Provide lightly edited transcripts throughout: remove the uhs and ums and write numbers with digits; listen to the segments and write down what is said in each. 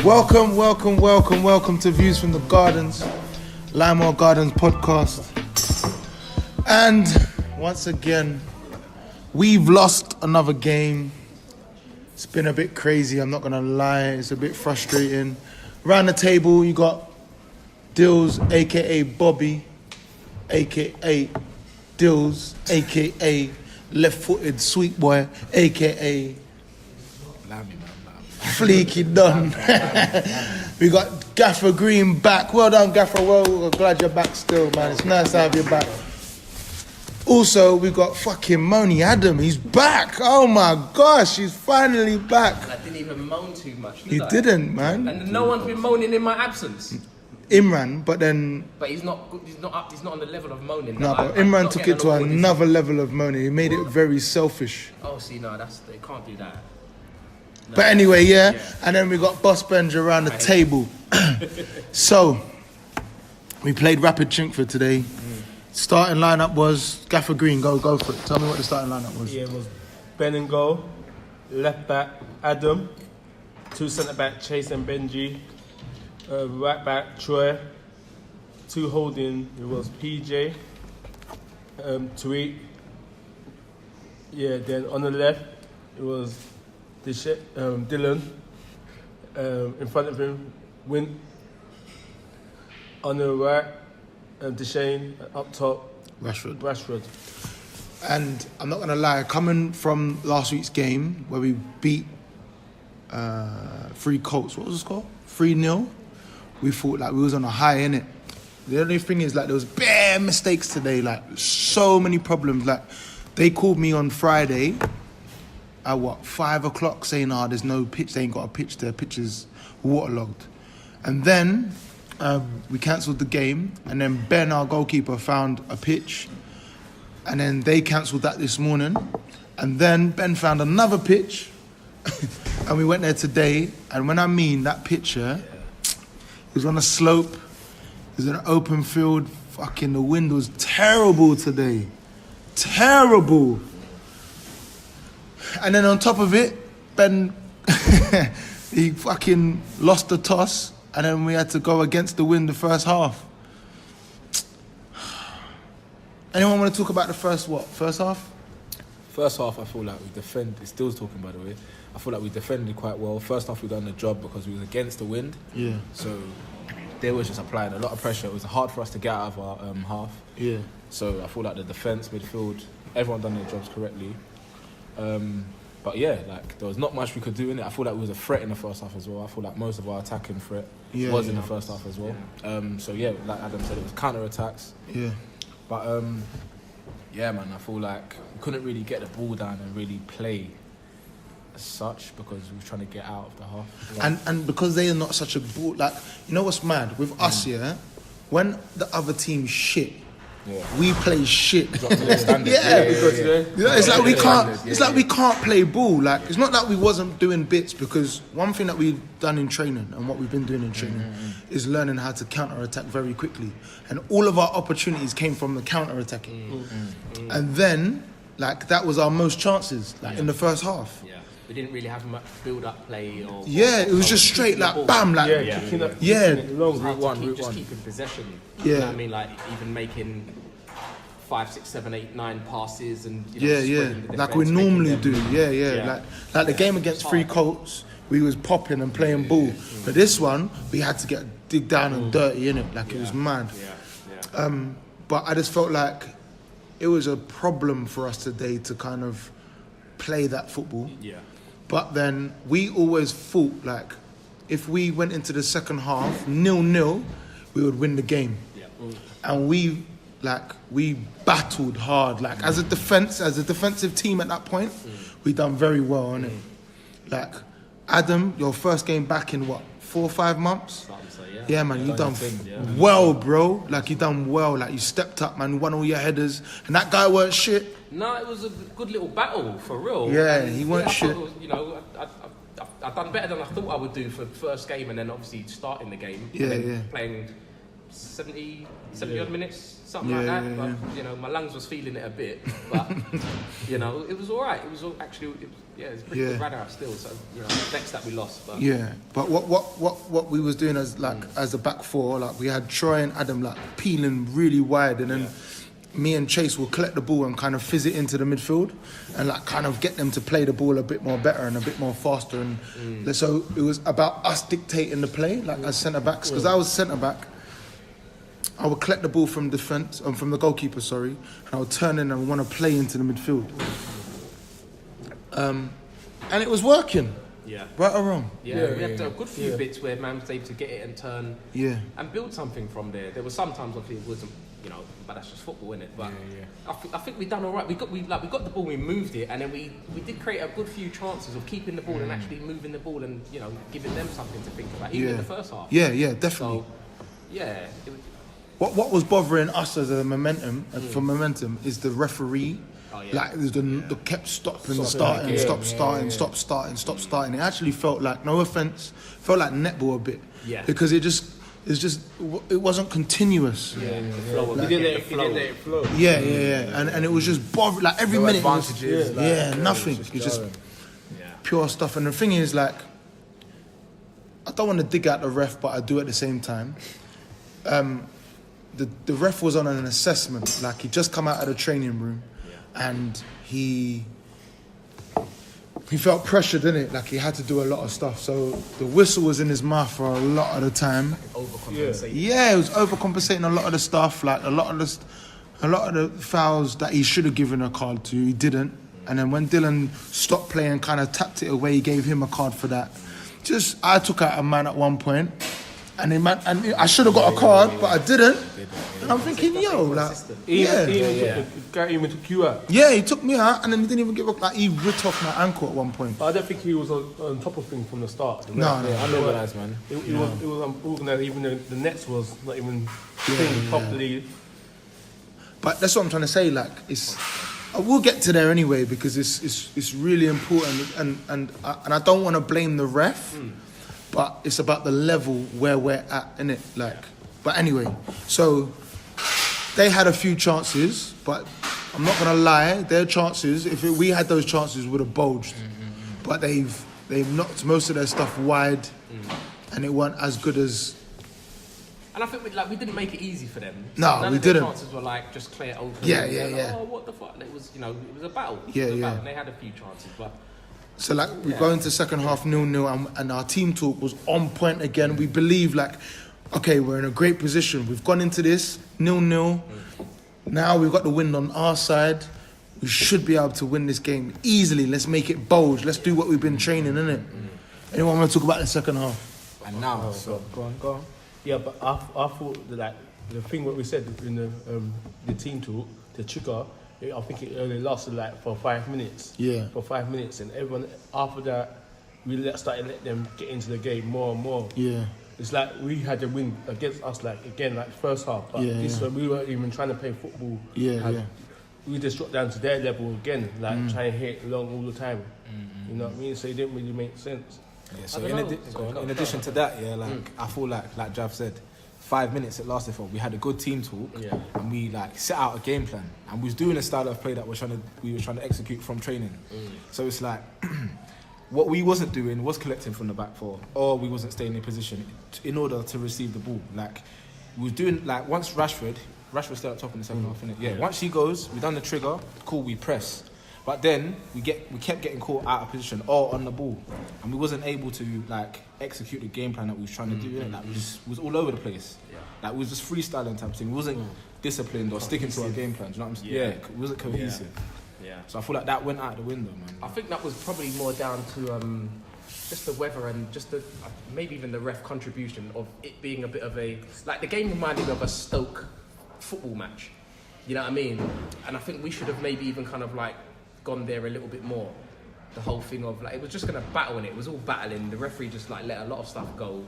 Welcome to Views from the Gardens, Lymore Gardens podcast. And once again, we've lost another game. It's been a bit crazy, I'm not gonna lie, it's a bit frustrating. Around the table, you got Dills, aka Bobby, aka Dills, aka left-footed sweet boy, aka Fleeky Dunn. We got Gaffer Green back. Well done, Gaffer. Well, glad you're back still, man. It's nice to have you back. Also, we got fucking Moni Adam. He's back. Oh my gosh, he's finally back. And I didn't even moan too much. You didn't, man. And no one's been moaning in my absence. Imran, but then. But he's not on the level of moaning. No, but Imran took it to another level of moaning. He made it very selfish. Oh, see, no, they can't do that. No. But anyway, yeah. And then we got Boss Benj around the table. So, we played Rapid Chinkford today. Starting lineup was Gaffer Green. Go for it. Tell me what the starting lineup was. Yeah, it was Ben and goal, left back Adam, two centre back Chase and Benji, right back Troy, two holding. It was PJ, Tariq. Yeah, then on the left it was Dylan. In front of him, Win. On the right, Deshane. Up top, Rashford. And I'm not going to lie, coming from last week's game where we beat 3 Colts, what was the score? 3-0. We thought like we was on a high, innit? The only thing is like there was bare mistakes today, like so many problems. Like they called me on Friday at 5 o'clock saying, there's no pitch, they ain't got a pitch, their pitch is waterlogged. And then we cancelled the game, and then Ben, our goalkeeper, found a pitch, and then they cancelled that this morning, and then Ben found another pitch, and we went there today, and when I mean that picture, it was on a slope, it was an open field, fucking the wind was terrible today. Terrible. And then on top of it, Ben, he fucking lost the toss, and then we had to go against the wind the first half. Anyone want to talk about the first half? First half, I feel like we defended. It's still talking, by the way. I feel like we defended quite well. First half, we done the job because we was against the wind. Yeah. So they was just applying a lot of pressure. It was hard for us to get out of our half. Yeah. So I feel like the defence, midfield, everyone done their jobs correctly. But yeah, like there was not much we could do in it. I feel like we was a threat in the first half as well. I feel like most of our attacking threat was in the first half as well. So yeah, like Adam said, it was counter-attacks. Yeah. But yeah, man, I feel like we couldn't really get the ball down and really play as such because we were trying to get out of the half. Like, and because they are not such a ball, like, you know what's mad? With us, yeah, when the other team shit, we play shit. It's like we can't. It's like we can't play ball. Like it's not that we wasn't doing bits, because one thing that we've done in training and what we've been doing in training is learning how to counter attack very quickly. And all of our opportunities came from the counter attacking. And then, like that was our most chances, like in the first half. Yeah. We didn't really have much build-up play or... it was just straight like bam, like route one. Just keeping possession. Yeah. You know what I mean, like even making 5, 6, 7, 8, 9 passes and spreading the like we defence, normally do. Like the game against 3 Colts, we was popping and playing ball. But this one, we had to dig down and dirty in it. Like it was mad. But I just felt like it was a problem for us today to kind of play that football. Yeah. But then we always thought like if we went into the second half 0-0, we would win the game. Yeah. And we battled hard. Like as a defensive team at that point, we done very well on it. Like Adam, your first game back in 4 or 5 months? Yeah, man, you done well, bro. Like you done well. Like you stepped up, man. Won all your headers, and that guy weren't shit. No, it was a good little battle for real. Yeah, he weren't shit. I've done better than I thought I would do for the first game, and then obviously starting the game. Playing 70 odd minutes, something like that. But, you know, my lungs was feeling it a bit, but you know, it was all right. It was all, actually, it's pretty good run out still. So you know, next that we lost. But but what we was doing as a back four, like we had Troy and Adam like peeling really wide, and then me and Chase will collect the ball and kind of fizz it into the midfield, and like kind of get them to play the ball a bit more better and a bit more faster. And so it was about us dictating the play, like as centre backs, because I was centre back. I would collect the ball from defence, from the goalkeeper, and I would turn in and want to play into the midfield. And it was working. Yeah. Right or wrong? Yeah, we had a good few bits where man was able to get it and turn and build something from there. There were sometimes obviously it wasn't, you know, but that's just football, innit? But I think we done all right. We got the ball, we moved it, and then we did create a good few chances of keeping the ball and actually moving the ball and, you know, giving them something to think about, even in the first half. Yeah, definitely. So, it was, what was bothering us as a momentum, for momentum, is the referee. Like there's the kept starting. It actually felt like, no offense, felt like netball a bit. Yeah. Because it wasn't continuous. Yeah. Like, he didn't let it flow. Yeah. And it was just bothering, like every minute. Nothing. It's just pure stuff. And the thing is, like, I don't want to dig out the ref, but I do at the same time. The ref was on an assessment, like he'd just come out of the training room, and he felt pressured in it, like he had to do a lot of stuff. So the whistle was in his mouth for a lot of the time. Overcompensating. Yeah, it was overcompensating a lot of the stuff, like a lot of the fouls that he should have given a card to, he didn't. And then when Dylan stopped playing, kind of tapped it away, he gave him a card for that. I took out a man at one point. And I should have got a card, but I didn't. And I'm thinking, he even took you out. Yeah, he took me out, and then he didn't even give up. Like he ripped off my ankle at one point. But I don't think he was on top of things from the start. No, unorganised, man. It was unorganised. Even though the nets was not even playing properly. But that's what I'm trying to say. Like we'll get to there anyway, because it's really important, and I don't want to blame the ref. But it's about the level where we're at, innit? Like, but anyway, so they had a few chances, but I'm not gonna lie, their chances, we had those chances, would have bulged. But they've knocked most of their stuff wide, and it weren't as good as. And I think we didn't make it easy for them. No, none we of their didn't. Chances were like just clear open. Yeah. Oh, what the fuck? It was a battle. And they had a few chances, but. So like we go into second half 0-0, and our team talk was on point again. We believe like, okay, we're in a great position. We've gone into this 0-0. Now we've got the wind on our side. We should be able to win this game easily. Let's make it bold. Let's do what we've been training, innit? Anyone want to talk about the second half? And now, go on. Yeah, but I thought that, like, the thing what we said in the team talk, the trigger. I think it only lasted like for 5 minutes. Yeah. For 5 minutes, and everyone after that, we started letting them get into the game more and more. Yeah. It's like we had a win against us, like again, like first half. But this one, we weren't even trying to play football. We just dropped down to their level again, like trying to hit long all the time. You know what I mean? So it didn't really make sense. Yeah. So in addition to that, I feel like Jav said, 5 minutes it lasted for. We had a good team talk, and we like set out a game plan, and we was doing a style of play that we were trying to execute from training. So it's like what we wasn't doing was collecting from the back four, or we wasn't staying in position in order to receive the ball. Like we was doing, like once Rashford stayed up top in the second half, innit? Yeah. Once he goes, we done the trigger. Cool, we press. But then we kept getting caught out of position or on the ball, and we wasn't able to like execute the game plan that we was trying to do. Like we was all over the place. Like we was just freestyling type of thing. We wasn't disciplined or sticking to our game plan. Do you know what I'm saying? It wasn't cohesive. Yeah. So I feel like that went out the window, man. I think that was probably more down to just the weather and just the maybe even the ref contribution of it being a bit of a like the game reminded me of a Stoke football match. You know what I mean? And I think we should have maybe even kind of like gone there a little bit more. The whole thing of like it was just gonna battle in it. It was all battling. The referee just like let a lot of stuff go.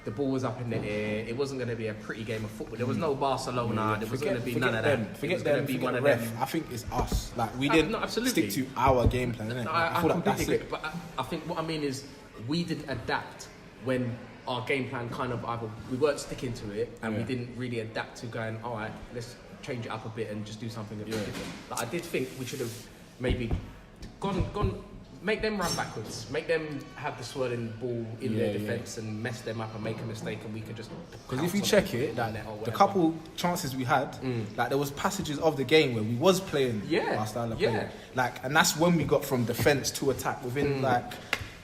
The ball was up in the air. It wasn't going to be a pretty game of football. There was no Barcelona. There wasn't going to be none of that. Forget them. Be one of them. I think it's us. Like we didn't stick to our game plan. Innit? I completely agree. But I think what I mean is we didn't adapt when our game plan kind of either we weren't sticking to it and we didn't really adapt to going, all right, let's change it up a bit and just do something a bit different. Like, I did think we should have maybe gone, make them run backwards, make them have the swirling ball in their defence and mess them up and make a mistake, and we could just. Because if you check it, like, the couple chances we had, like there was passages of the game where we was playing our style of play, like, and that's when we got from defence to attack within like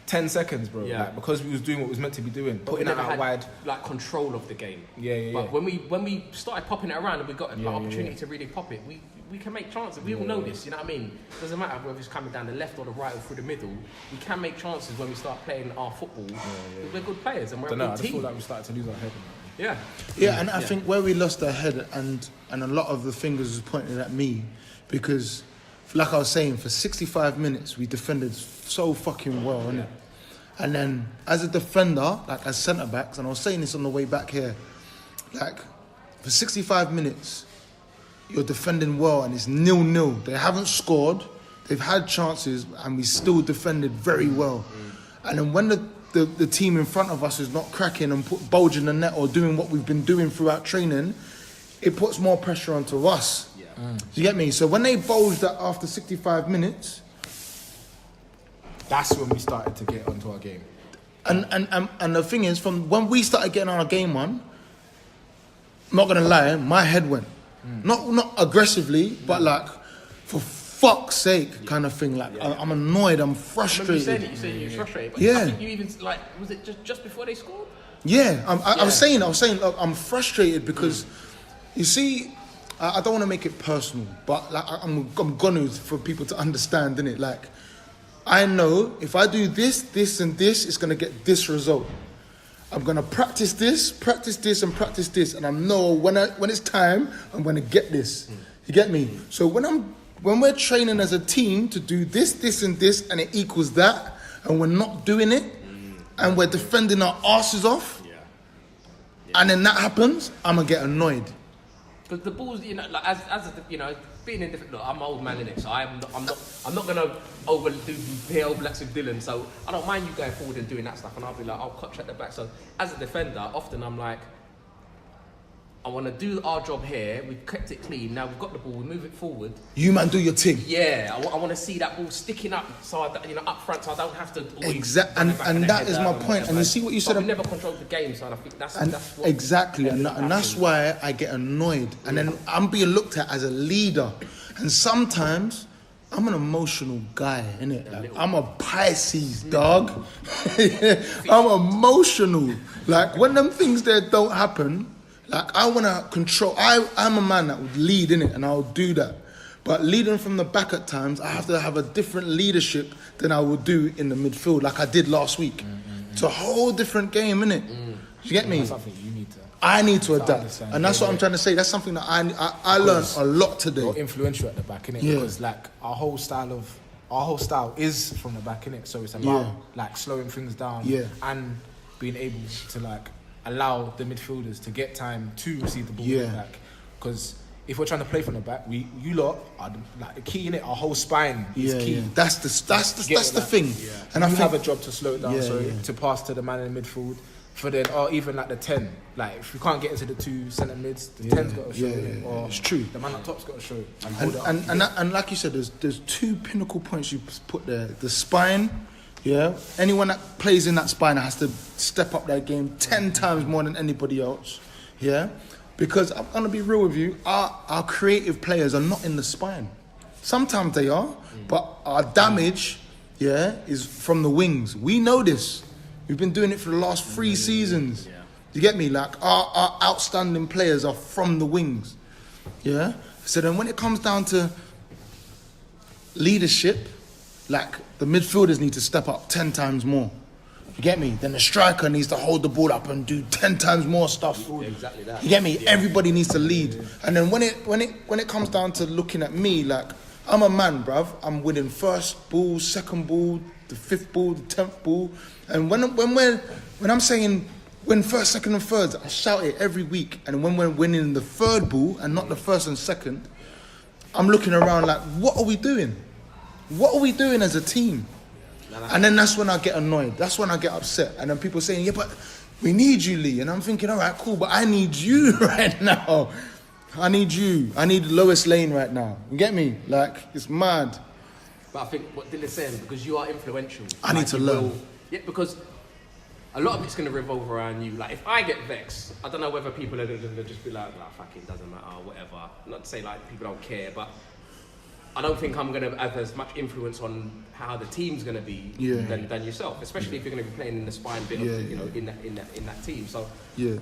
10 seconds, bro. Yeah. Like, because we was doing what we was meant to be doing, putting it out wide, like control of the game. But when we started popping it around and we got an opportunity to really pop it, we can make chances. We all know this, you know what I mean? It doesn't matter whether it's coming down the left or the right or through the middle. We can make chances when we start playing our football. We're good players and we're a good team. I just feel like we started to lose our head. Yeah, and I think where we lost our head, and a lot of the fingers was pointed at me, because, like I was saying, for 65 minutes we defended so fucking well, innit? And then as a defender, like as centre backs, and I was saying this on the way back here, like for 65 minutes you're defending well and it's 0-0. They haven't scored, they've had chances, and we still defended very well. And then when the team in front of us is not cracking and bulging the net or doing what we've been doing throughout training, it puts more pressure onto us. Do you get me? So when they bulged that after 65 minutes, that's when we started to get onto our game. And the thing is, from when we started getting on our game on, I'm not gonna lie, my head went. Not aggressively, but like, for fuck's sake, kind of thing. Like, I'm annoyed, I'm frustrated. You said you're frustrated, but Yeah. I think you even, like, was it just before they scored? Yeah, I was saying, look, I'm frustrated because, you see, I don't want to make it personal, but like, I'm gonna, for people to understand, innit? Like, I know if I do this, and this, it's gonna get this result. I'm gonna practice this, and practice this, and I know when it's time, I'm gonna get this. You get me? So when we're training as a team to do this, and this, and it equals that, and we're not doing it, and we're defending our asses off, and then that happens, I'm gonna get annoyed. Because the balls, you know, like as you know, being in different. Look, I'm an old man in it, so I'm not gonna overdo PL Blacks with Dylan. So I don't mind you going forward and doing that stuff, and I'll be like, I'll cut at the back. So as a defender, often I'm like, I want to do our job here. We've kept it clean. Now we've got the ball. We move it forward. You man, do your thing. Yeah, I want to see that ball sticking up, so up front, so I don't have to. Exactly, and that is my point. And you see what you said. We never controlled the game, so I think that's what exactly, and that's why I get annoyed. And then I'm being looked at as a leader, and sometimes I'm an emotional guy, innit? Like, I'm a Pisces, dog. I'm emotional. Like, when them things there don't happen, like, I want to control. I'm a man that would lead, innit? And I'll do that. But leading from the back at times, I have to have a different leadership than I would do in the midfield, like I did last week. It's a whole different game, innit? You get me? That's something you need to. I need to adapt. And that's what I'm trying to say. That's something that I learned a lot today. You're influential at the back, innit? Yeah. Because like our whole style is from the back, innit? So it's about like slowing things down and being able to like allow the midfielders to get time to receive the ball back. Because if we're trying to play from the back, you lot are like the key in it. Our whole spine is key. That's the thing. Yeah. And I I have a job to slow it down, to pass to the man in the midfield. For then, or even like the 10. Like if we can't get into the two centre mids, the 10's got to show it. Or it's true. The man up top's got to show it. And like you said, there's two pinnacle points you put there. The spine. Yeah, anyone that plays in that spine has to step up their game 10 times more than anybody else. Yeah, because I'm gonna be real with you, our creative players are not in the spine. Sometimes they are, but our damage, is from the wings. We know this. We've been doing it for the last 3 seasons. You get me? Like our outstanding players are from the wings. Yeah. So then when it comes down to leadership, like the midfielders need to step up 10 times more. You get me? Then the striker needs to hold the ball up and do 10 times more stuff. Exactly that. You get me? Everybody needs to lead. And then when it comes down to looking at me, like I'm a man, bruv. I'm winning first ball, second ball, the 5th ball, the 10th ball. And when I'm saying win first, second, and third, I shout it every week. And when we're winning the 3rd ball and not the 1st and 2nd, I'm looking around like, what are we doing? What are we doing as a team? And then that's when I get annoyed. That's when I get upset. And then people saying, yeah, but we need you, Lee. And I'm thinking, all right, cool, but I need you right now. I need you. I need Lois Lane right now. You get me? Like, it's mad. But I think what Dylan's saying, because you are influential. I need to learn. Yeah, because a lot of it's going to revolve around you. Like, if I get vexed, I don't know whether people are going to just be like, fucking doesn't matter, whatever. Not to say, like, people don't care, but I don't think I'm going to have as much influence on how the team's going to be than yourself, especially if you're going to be playing in the spine bit of, you know, in that team. So yeah.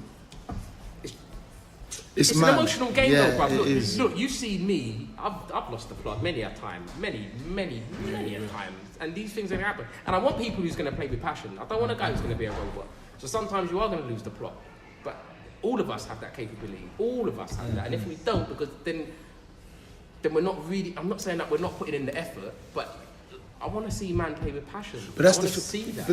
It's an emotional game, though, bro. Look, look, you've seen me. I've lost the plot many a time, many a time, and these things are gonna happen. And I want people who's gonna play with passion. I don't want a guy who's gonna be a robot. So sometimes you are gonna lose the plot, but all of us have that capability. All of us have that, and if we don't, because then we're not really. I'm not saying that we're not putting in the effort, but I want to see man play with passion. But that's but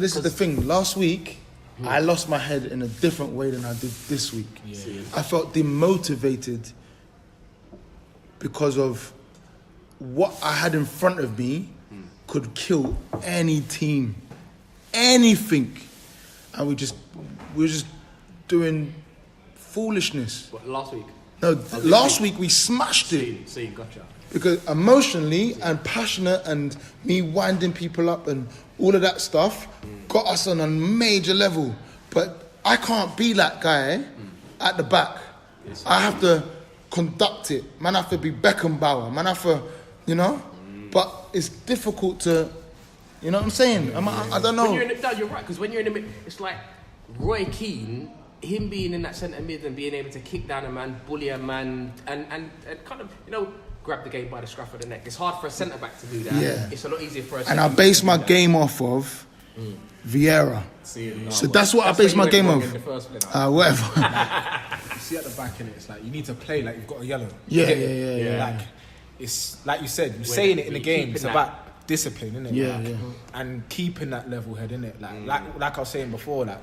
this is the thing. Last week, I lost my head in a different way than I did this week. Yeah. I felt demotivated because of what I had in front of me could kill any team, anything, and we were just doing foolishness. What, last week? No, last week we smashed it. See, gotcha. Because emotionally and passionate and me winding people up and all of that stuff got us on a major level. But I can't be that guy at the back. Yes, I have to conduct it. Man, I have to be Beckenbauer. Man, I have to, you know? But it's difficult to, you know what I'm saying? I don't know. You're right, because when you're in the mid, it's like Roy Keane, him being in that centre mid and being able to kick down a man, bully a man, and kind of, you know, grab the game by the scruff of the neck. It's hard for a centre back to do that. Yeah. It's a lot easier for a and I base my game off of Vieira. So that's what I base my game off. Whatever. You see at the back, innit? It's like you need to play like you've got a yellow. Yeah. Like it's like you said, you're saying it in the game. It's about discipline, innit? Yeah. And keeping that level head, innit? Like I was saying before, like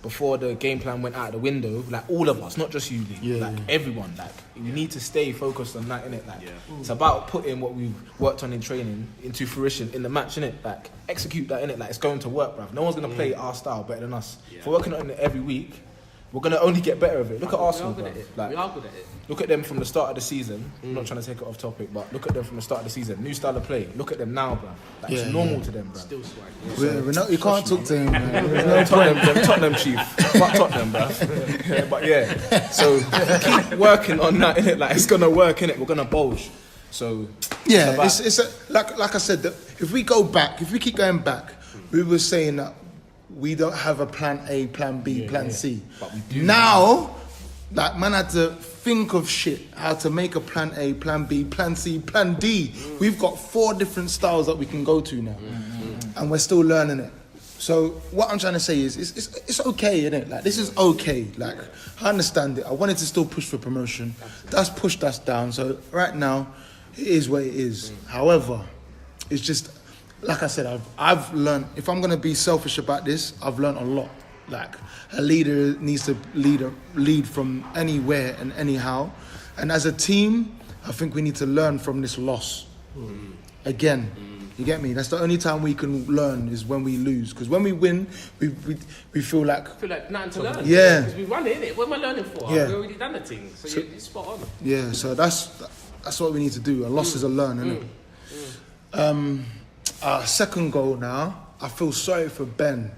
before the game plan went out the window, like all of us, not just you, Lee, everyone, like we need to stay focused on that, innit? Like it's about putting what we've worked on in training into fruition in the match, innit? Like execute that, innit? Like it's going to work, bruv. No one's gonna play our style better than us. If we're working on it every week, we're gonna only get better of it. Look at Arsenal, bruv. Like, we are good at it. Look at them from the start of the season. I'm not trying to take it off topic, but look at them from the start of the season. New style of play. Look at them now, bruv. Like it's normal to them, bruv. Still swag. You can't talk to him, man. Tottenham chief. Fuck Tottenham, bruv. But yeah, so keep working on that, innit? Like it's gonna work, innit? We're gonna bulge. So yeah, like I said, that if we keep going back, we were saying that we don't have a plan A, plan B, plan C. But we do now. Like, man had to think of shit, how to make a plan A, plan B, plan C, plan D. We've got 4 different styles that we can go to now. And we're still learning it. So what I'm trying to say is, it's okay, innit? Like, this is okay. Like, I understand it. I wanted to still push for promotion. That's pushed us down. So right now, it is what it is. However, it's just, like I said, I've learned, if I'm going to be selfish about this, I've learned a lot. Like, a leader needs to lead from anywhere and anyhow. And as a team, I think we need to learn from this loss. Again, you get me? That's the only time we can learn is when we lose. Because when we win, we feel like... nothing to learn. Yeah. Because we won it, innit? What am I learning for? Yeah. We've already done the thing. So you're spot on. Yeah, so that's what we need to do. A loss is a learn, innit? Second goal now, I feel sorry for Ben.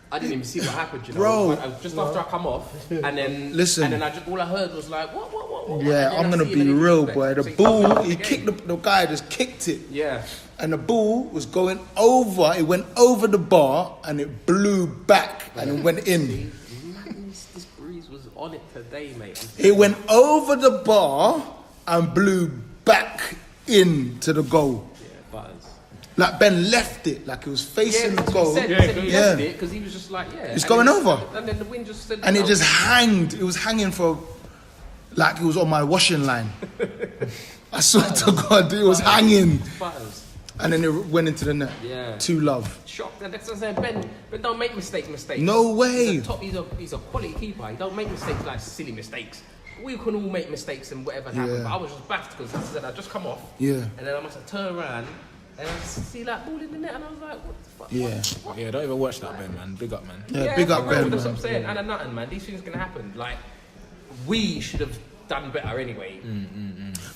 I didn't even see what happened, you know. Bro, just after I come off, and then listen, and then all I heard was like, what? Yeah, I'm gonna be real, boy. The ball, he kicked the guy just kicked it. Yeah. And the ball was going over. It went over the bar and it blew back and it went in. This breeze was on it today, mate. It went over the bar and blew back into the goal. Yeah, butters. Like Ben left it, like it was facing the goal. He said he left it because he was just like, it's going over. And then the wind just said, and it just hanged. It was hanging for, like it was on my washing line. I swear to God, it was hanging. Butters. And then it went into the net. Yeah. 2-0. Shocked. That's what I'm saying. Ben don't make mistakes. No way. He's a quality keeper. He don't make mistakes like silly mistakes. We can all make mistakes and whatever happened. But I was just baffed because I said I just come off. Yeah. And then I must have turned around. And I see that ball in the net, and I was like, what the fuck? Yeah. What? Yeah, don't even watch that, Ben, man. Big up, man. Yeah, big up for Ben, real, that's man. what I'm saying. And nothing, man. These things can happen. Like, we should have done better anyway.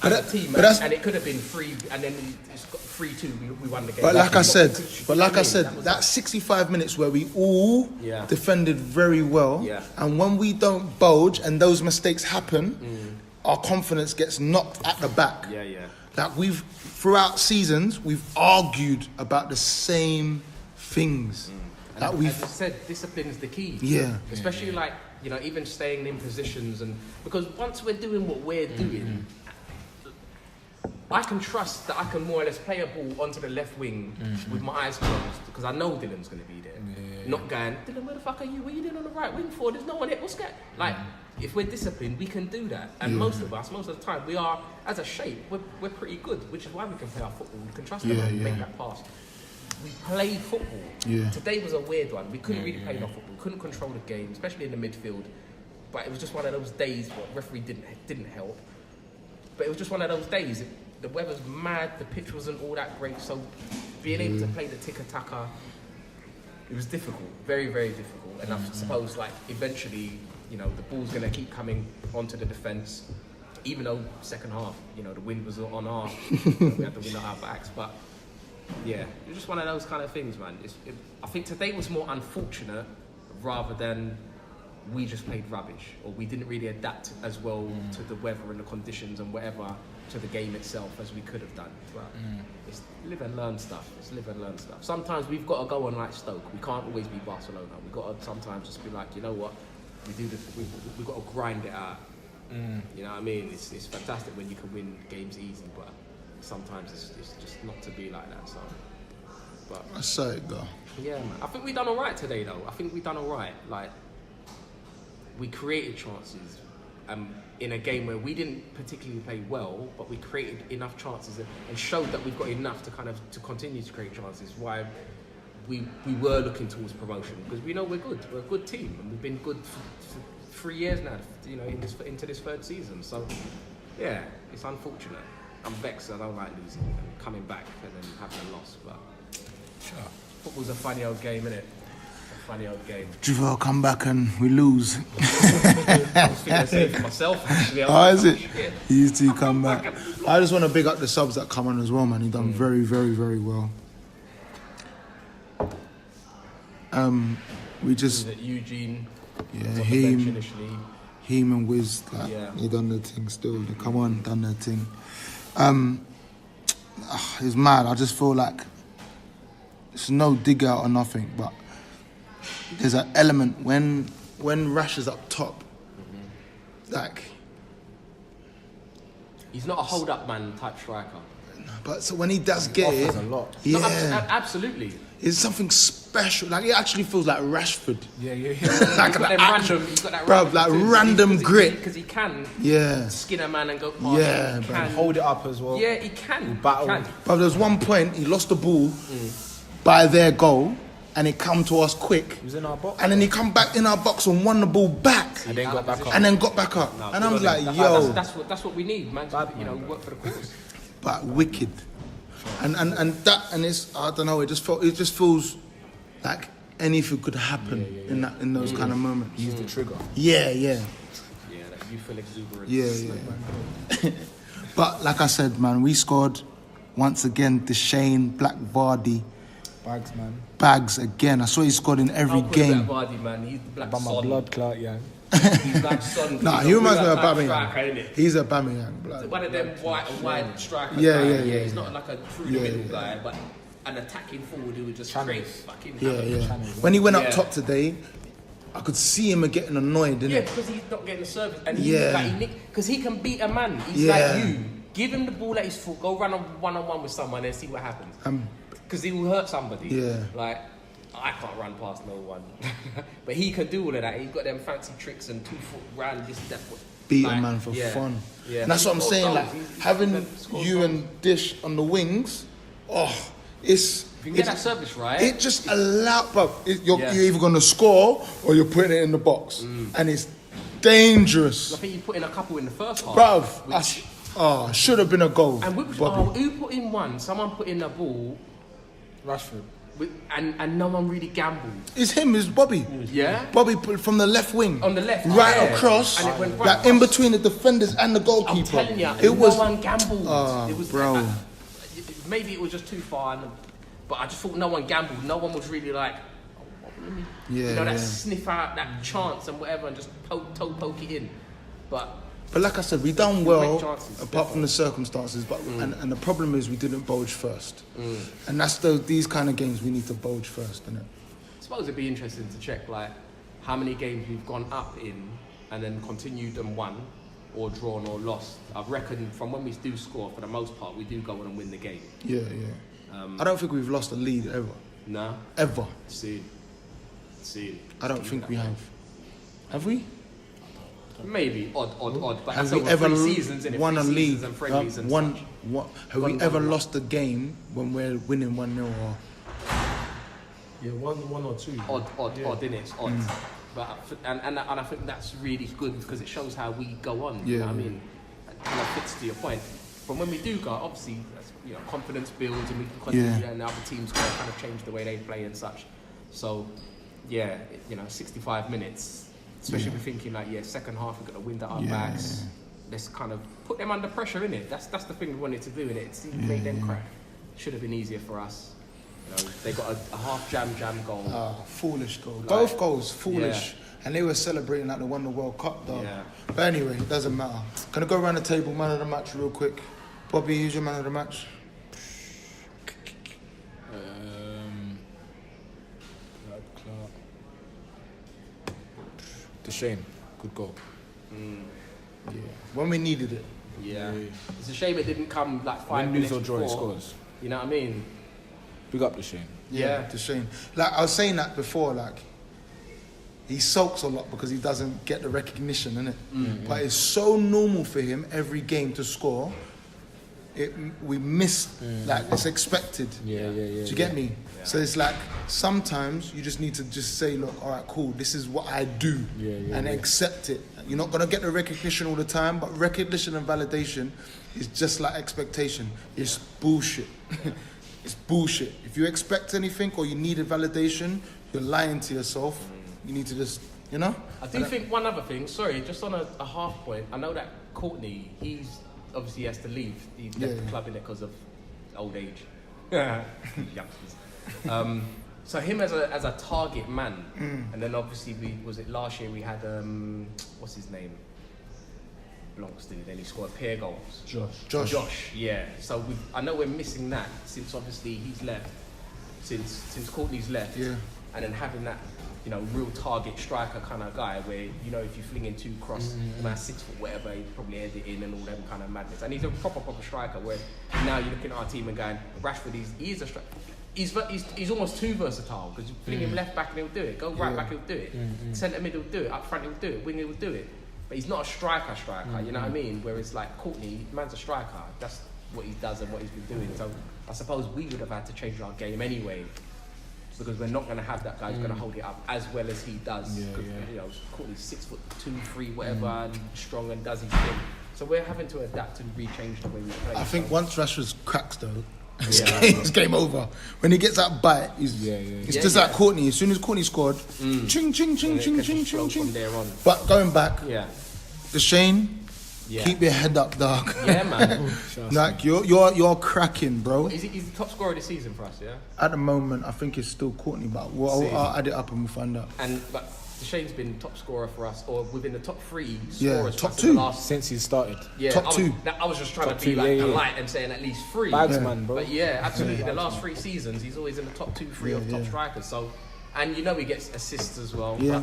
But As a team, but that's- and it could have been 3, and then it's got 3-2. We won the game. But like I said, was that 65 minutes where we all Yeah. defended very well, Yeah. and when we don't bulge and those mistakes happen, our confidence gets knocked at the back. Yeah. Like throughout seasons, we've argued about the same things. That And as I said, discipline is the key. Yeah. Especially like, even staying in positions, and because once we're doing what we're doing, I can trust that I can more or less play a ball onto the left wing with my eyes closed, because I know Dylan's going to be there. Not going, Dylan, where the fuck are you? What are you doing on the right wing for? There's no one here. What's that? Like, if we're disciplined, we can do that. And most of the time, we are, as a shape, we're pretty good, which is why we can play our football. We can trust them and make that pass. We play football. Yeah. Today was a weird one. We couldn't really play enough football. We couldn't control the game, especially in the midfield. But it was just one of those days where referee didn't help. But it was just one of those days. The weather's mad. The pitch wasn't all that great. So being able to play the tiki-taka, it was difficult. Very, very difficult. And I suppose, like, eventually, the ball's going to keep coming onto the defence. Even though second half, the wind was on our, we had the wind at our backs. But yeah, it's just one of those kind of things, man. I think today was more unfortunate rather than we just played rubbish, or we didn't really adapt as well to the weather and the conditions and whatever to the game itself as we could have done. But it's live and learn stuff. Sometimes we've got to go on like Stoke. We can't always be Barcelona. We've got to sometimes just be like, you know what, we do this. We've got to grind it out. You know what I mean? It's fantastic when you can win games easy, but sometimes it's just not to be like that. So, but I saw it go. yeah, man. I think we done all right today, though. Like, we created chances in a game where we didn't particularly play well, but we created enough chances and showed that we've got enough to continue to create chances. Why we were looking towards promotion, because we know we're good. We're a good team, and we've been good for 3 years now. Into this third season. So yeah, it's unfortunate. I'm vexed. I don't like losing and coming back and then having a loss. But football's a funny old game, isn't it? Funny old game. Juvel come back and we lose. I was thinking the same for myself, actually. Is it? He used to come back. I just want to big up the subs that come on as well, man. He done very, very, very well. We just Eugene. him and Wiz, like, he done their thing still. They come on, done their thing. It's mad. I just feel like it's no dig out or nothing, but there's an element when Rash is up top, like, he's not a hold-up man type striker. but so when he does get it, a lot. yeah, No, absolutely. it's something special. Like, it actually feels like Rashford. Yeah. Like He's got that random grit. Because he can Yeah. skin a man and go past. Yeah, he bro. can. Hold it up as well. Yeah, he can. battle. He can. But there was one point he lost the ball by their goal, and it come to us quick. He was in our box. And then he come back in our box and won the ball back, And then got back up. and then got back up. No, and I was like, that's, yo, that's what we need, man. Work for the cause. but wicked. And it's, I don't know. It just feels like anything could happen in those kind of moments. He's the trigger. Yeah. Yeah, that youthful exuberance. Yeah. But like I said, man, we scored once again. Deshane, Black Vardy, Bags, man. Bags again. I saw he scored in every game. Black Vardy, man. He's the black By my son. blood clot, yeah. He's like son. Nah, He's he a reminds me of Villa type Aubameyang. striker, innit? He's a Aubameyang, blood. One of them wide strikers. Yeah. He's not like a through the middle guy, but an attacking forward who would just create fucking havoc. Yeah. When he went up Yeah. top today, I could see him getting annoyed, didn't Yeah, it? because he's not getting the service, and Yeah. because he can beat a man. He's Yeah. like you. Give him the ball at his foot. Go run on one-on-one with someone and see what happens. Because he will hurt somebody. Yeah. Like, I can't run past no one, but he can do all of that. He's got them fancy tricks and 2-foot run, this, that. Beat like, a man for fun. Yeah. And that's what I'm He saying. scores Like, goals. having Scores you goals. and Dish on the wings, it's. If you can get that service right. It just allows, bro. You're Yeah. either gonna score or you're putting it in the box, and it's dangerous, I think you put in a couple in the first half. bruv. which Oh, should have been a goal. And Bobby. who put in one? Someone put in the ball, Rashford. and no one really gambled. It's him, it's Bobby. Yeah? Bobby put from the left wing. On the left. Right yeah. across. And it went right like in across. between the defenders and the goalkeeper. I'm telling you, it was. no one gambled. It was bro. Maybe it was just too far, but I just thought no one gambled. No one was really like, let me, that sniff out that chance and whatever, and just poke it in. But like I said, we done well chances, apart from the circumstances. But and the problem is we didn't bulge first, and that's these kind of games we need to bulge first, innit? I suppose it'd be interesting to check like how many games we've gone up in and then continued and won, or drawn or lost. I reckon from when we do score, for the most part, we do go on and win the game. Yeah. I don't think we've lost a lead ever. No. Ever. See. I don't think we have. Have we? Maybe odd. But Have that's we over ever 3 seasons in won a league? and friendlies and Have such. we Gone ever down. lost a game when we're winning 1-0 or? Yeah, one or two. Odd, innit? It's odd. But and I think that's really good because it shows how we go on. You know what I mean? It kind of fits to your point. From when we do go, obviously, confidence builds and we can continue, and other teams can kind of change the way they play and such. So, 65 minutes, especially if we're thinking like, second half we're gonna win that our backs. Let's kind of put them under pressure, innit? That's the thing we wanted to do, innit? It's made them crack. Should have been easier for us. They got a half jam goal. Foolish goal. Both goals, foolish. Yeah. And they were celebrating like they won the World Cup, though. Yeah. But anyway, it doesn't matter. Gonna go around the table, man of the match, real quick. Bobby, who's your man of the match? Shane, good goal. Yeah. When we needed it. Yeah. It's a shame it didn't come like 5 Win, minutes lose or draw, he before. scores. You know what I mean? Big up to Shane. Yeah. To Shane. Like I was saying that before, like he sulks a lot because he doesn't get the recognition, innit? But it's so normal for him every game to score. We miss, like it's expected. Yeah. Do you get me? Yeah. So it's like sometimes you just need to just say, look, all right, cool, this is what I do, and accept it. You're not gonna get the recognition all the time, but recognition and validation is just like expectation. It's bullshit. It's bullshit. If you expect anything or you need a validation, you're lying to yourself. You need to just, I do think one other thing, sorry, just on a half point, I know that Courtney, he's obviously has to leave. He left the club in it because of old age. Youngsters. So him as a target man, and then obviously last year we had what's his name? Blancs dude. Then he scored pair goals. Josh. Yeah. So I know we're missing that since obviously he's left. Since Courtney's left. Yeah. And then having that, real target striker kind of guy where, if you fling in 2 cross, man 6 foot whatever, he'd probably head it in and all them kind of madness. And he's a proper striker where now you're looking at our team and going, Rashford, he is a striker. He's almost too versatile because you fling him left back and he'll do it. Go right back, he'll do it. Centre mid, he'll do it. Up front, he'll do it. Wing, he'll do it. But he's not a striker, you know what I mean? Whereas like Courtney, man's a striker. That's what he does and what he's been doing. So I suppose we would have had to change our game anyway. Because we're not going to have that guy who's going to hold it up as well as he does. Courtney's 6 foot 2, 3, whatever, and strong and does his thing. So we're having to adapt and rechange the way we play. I think once Rashford cracks though, it's game over. When he gets that bite, it's just like Courtney. As soon as Courtney scored, ching. From there on. But going back, the Shane. Yeah. Keep your head up, dog. Yeah, man. Like you're cracking, bro. He's the top scorer of the season for us, yeah. At the moment, I think it's still Courtney, but I'll add it up and we'll find out. But Shane's been top scorer for us, or within the top 3 scorers. Top 2 since he started. Yeah, top 2. I was just trying to be polite and saying at least 3. Bagsman, bro. But absolutely. The last 3 seasons, he's always in the top 2, 3 of top strikers. So. And he gets assists as well. Yeah.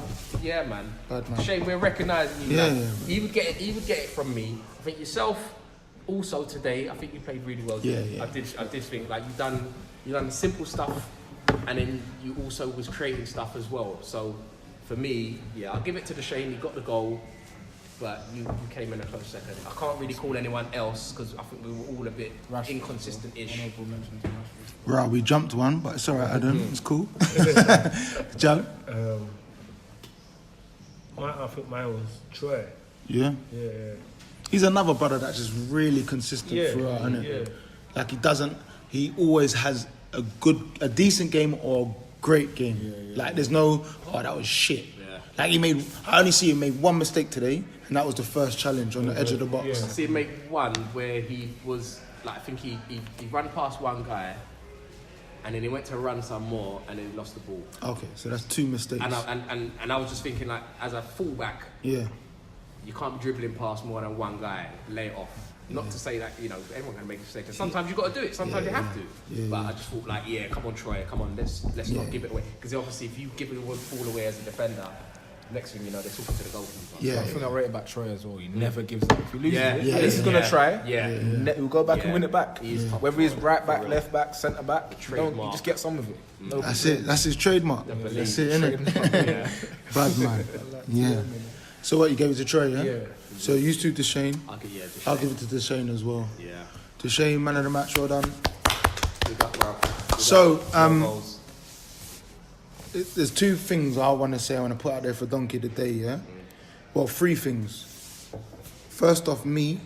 But man. Shane, we're recognising you. He would get it from me. I think yourself also today, I think you played really well. Yeah. I did think like you done simple stuff and then you also was creating stuff as well. So for me, I'll give it to the Shane, he got the goal, but you came in a close second. I can't really call anyone else because I think we were all a bit inconsistent-ish. Right, we jumped one, but it's alright, Adam. It's cool. Joe? I think mine was Troy. Yeah? Yeah. He's another brother that's just really consistent throughout, innit? Yeah. Like he always has a decent game or great game. Like there's no, that was shit. Yeah. Like I only see him made one mistake today, and that was the first challenge on the edge of the box. I see him make one where he was, like, I think he ran past one guy, and then he went to run some more, and then he lost the ball. Okay, so that's 2 mistakes. And I was just thinking, like, as a fullback, you can't be dribbling past more than one guy, lay it off. Not to say that, everyone can make mistakes. Sometimes you've got to do it, sometimes you have to. But I just thought, like, come on, Troy, come on, let's not give it away. Because obviously, if you give it all away as a defender, next thing you know, they're talking to the goalkeeper. Yeah, I think I rate about Troy as well. He never gives up. If he loses at least he's going to try. He'll go back and win it back. Whether he's right back, left back, centre back, he just gets on with it. That's it. That's his trademark. That's it, innit? Bad man. Yeah. So what, you gave it to Troy, yeah? So you two to Shane. I'll give it to Deshane as well. Yeah. Deshane, man of the match, well done. So, there's 2 things I want to say I want to put out there for Donkey of the Day, yeah? Well, 3 things. First off, me,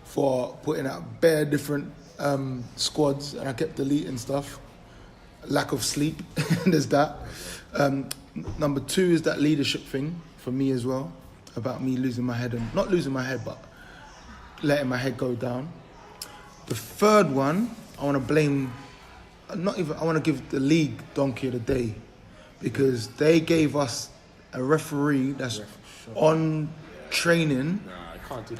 for putting out bare different squads, and I kept deleting stuff. Lack of sleep, there's that. Number 2 is that leadership thing for me as well, about me losing my head, and not losing my head, but letting my head go down. The 3rd one, I want to blame, I want to give the league Donkey of the Day, because they gave us a referee that's on training,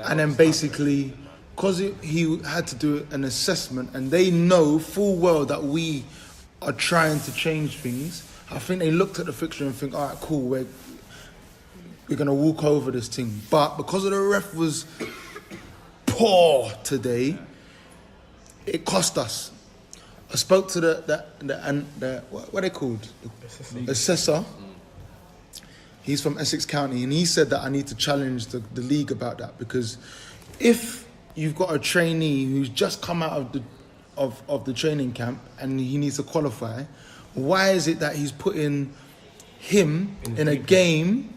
and then basically, because he had to do an assessment, and they know full well that we are trying to change things. I think they looked at the fixture and think, all right, cool, we're going to walk over this thing. But because of the ref was poor today, it cost us. I spoke to the what are they called? The assessor. He's from Essex County, and he said that I need to challenge the league about that, because if you've got a trainee who's just come out of the training camp and he needs to qualify, why is it that he's putting him in a game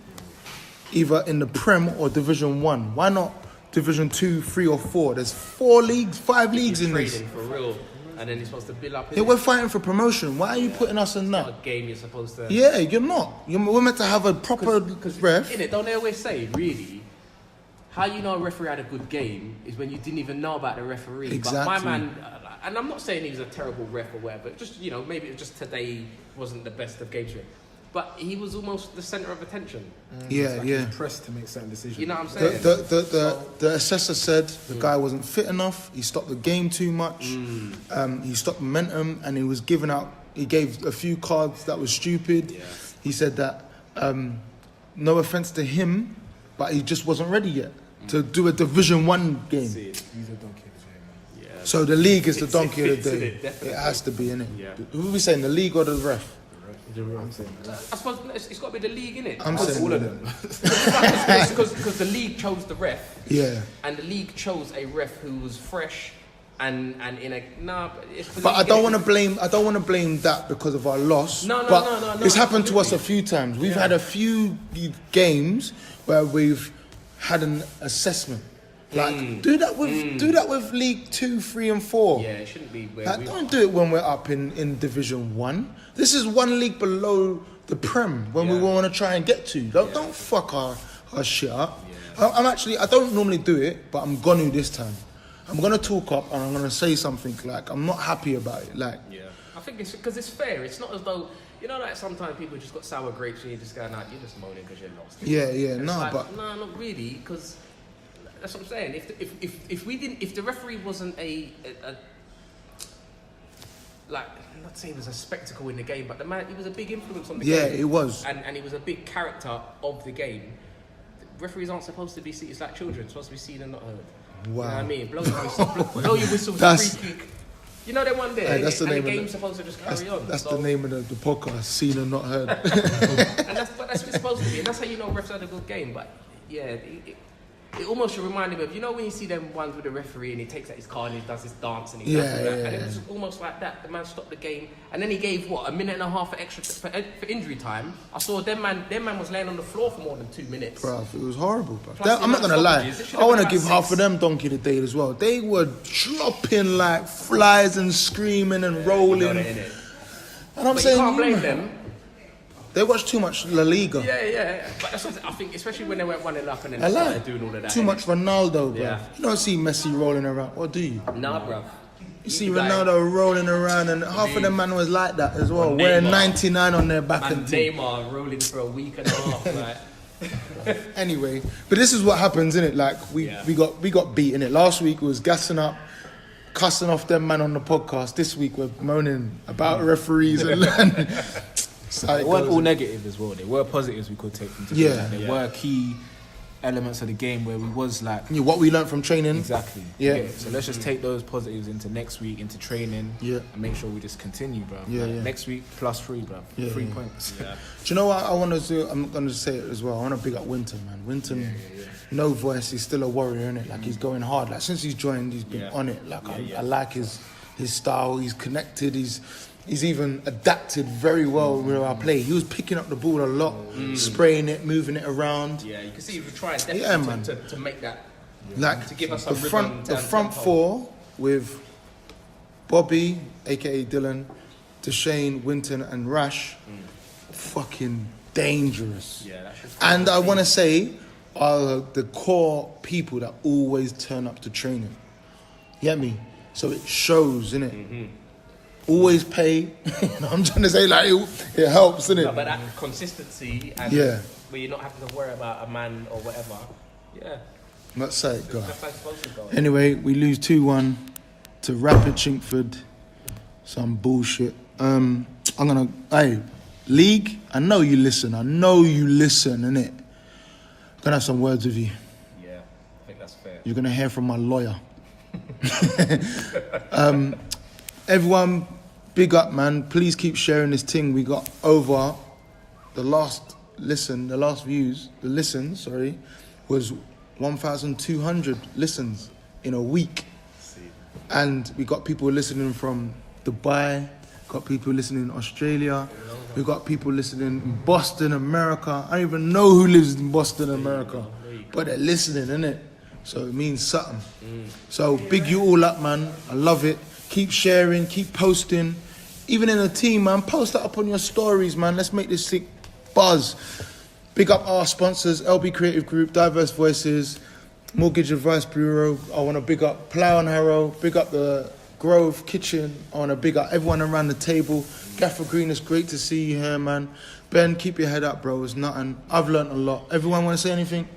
either in the Prem or Division 1? Why not Division 2, 3 or 4? There's 4 leagues, 5 leagues in this. For real. And then you're supposed to build up. Yeah, we're fighting for promotion. Why are you putting us in that? A game you're supposed to. Yeah, you're not. We're meant to have a proper ref. In it, don't they always say, really, how you know a referee had a good game is when you didn't even know about the referee. Exactly. But my man, and I'm not saying he was a terrible ref or whatever, just, maybe it was just today wasn't the best of games for him. But he was almost the centre of attention. Yeah. He was pressed to make certain decisions. You know what I'm saying? The assessor said the guy wasn't fit enough. He stopped the game too much. He stopped momentum, and he gave a few cards that was stupid. Yeah. He said that, no offence to him, but he just wasn't ready yet to do a Division 1 game. He's a donkey of the day, man. So the league is the donkey of the day. It has to be, innit? Yeah. Who are we saying, the league or the ref? I'm saying that. I suppose it's got to be the league, innit? I'm saying all of them. Because the league chose the ref. Yeah. And the league chose a ref who was fresh and in a But I don't want to blame that because of our loss. No. It's happened to us a few times. We've had a few games where we've had an assessment. Like do that with League 2, 3 and 4. Yeah, it shouldn't be don't do it when we're up in Division 1. This is 1 league below the Prem when we want to try and get to. Don't fuck our shit up. Yeah. I don't normally do it, but I'm gonna this time. I'm gonna talk up and I'm gonna say something like I'm not happy about it. Like, I think it's because it's fair. It's not as though like sometimes people just got sour grapes and you're just going, you're just moaning because you're lost. No, not really, because that's what I'm saying. If the referee wasn't a like, I'm not saying it was a spectacle in the game, but the man, he was a big influence on the game. Yeah, it was. And he was a big character of the game. Referees aren't supposed to be seen, it's like children, it's supposed to be seen and not heard. Wow. You know what I mean? Blow your whistle with a free kick. You know that one day, that's the name the game's supposed to just carry on. That's the name of the podcast, seen and not heard. And that's what it's supposed to be, and that's how you know refs had a good game. But it almost reminded me of, you know, when you see them ones with the referee and he takes out his card and he does his dance and he does all that. And it was almost like that. The man stopped the game and then he gave a minute and a half for extra for injury time. I saw them man was laying on the floor for more than 2 minutes. Bruv, it was horrible, bruv. Plus I'm not gonna lie. I want to give half of for them donkey the day as well. They were dropping like flies and screaming and rolling. You know And I'm but saying, you can't blame them. They watch too much La Liga. Yeah. But that's what I think, especially when they went 1-0 up and then they started doing all of that. Too much Ronaldo, bro. Yeah. You don't see Messi rolling around, or do you? Nah, bruv. You see Ronaldo rolling around, and half of them man was like that as well, wearing 99 on their back and thing. Neymar rolling for a week and a half, like. Anyway, but this is what happens, innit? Like we got beat, innit? Last week was gassing up, cussing off them man on the podcast. This week we're moaning about referees and. They weren't all negative as well. There were positives we could take from today. Yeah. There were key elements of the game where we was like... Yeah, what we learned from training. Exactly. Yeah. So let's just take those positives into next week, into training. Yeah. And make sure we just continue, bro. Yeah, like, yeah. Next week, +3, bro. Yeah, 3 yeah. points. Yeah. Do you know what I want to do? I'm going to say it as well. I want to big up Winton, man. Winton, no voice. He's still a warrior, innit? Like, he's going hard. Like, since he's joined, he's been on it. Like, I like his style. He's connected. He's even adapted very well with our play. He was picking up the ball a lot, spraying it, moving it around. Yeah, you can see he was trying definitely to make that, Like to give us the some front, the front four with Bobby, aka Dylan, Deshane, Winton, and Rash, fucking dangerous. Yeah, that's just and I want to say, are the core people that always turn up to training. You get me? So it shows, innit? Always pay. I'm trying to say, like, it helps, innit? No, but that consistency and where you're not having to worry about a man or whatever, Let's say it, go. that's how it's supposed to go. Anyway, we lose 2-1 to Rapid Chinkford. Some bullshit. Hey, League, I know you listen, innit? I'm gonna have some words with you. Yeah, I think that's fair. You're gonna hear from my lawyer. Everyone, big up, man. Please keep sharing this thing. We got over the listens, was 1,200 listens in a week. And we got people listening from Dubai, got people listening in Australia, we got people listening in Boston, America. I don't even know who lives in Boston, America, but they're listening, innit? So it means something. So big you all up, man. I love it. Keep sharing, keep posting. Even in a team, man, post that up on your stories, man. Let's make this sick buzz. Big up our sponsors, LB Creative Group, Diverse Voices, Mortgage Advice Bureau. I want to big up Plough and Harrow, big up the Grove Kitchen. I want to big up everyone around the table. Gaffer Green, it's great to see you here, man. Ben, keep your head up, bro. It's nothing. I've learnt a lot. Everyone want to say anything?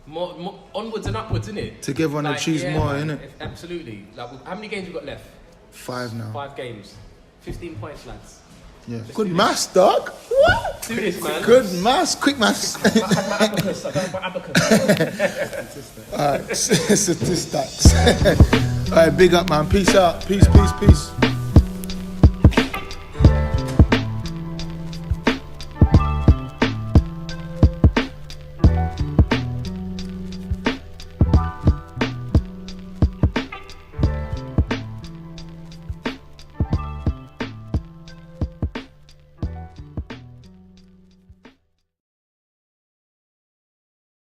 More onwards and upwards, innit? Together and achieve more, innit? Absolutely. Like, how many games we got left? 5 now. 5 games. 15 points, lads. Yeah. Good maths, dog. What? Do this, man. Good maths. Quick maths. I had my abacus. I got my abacus. Alright, statistics. Alright, big up, man. Peace out. Peace.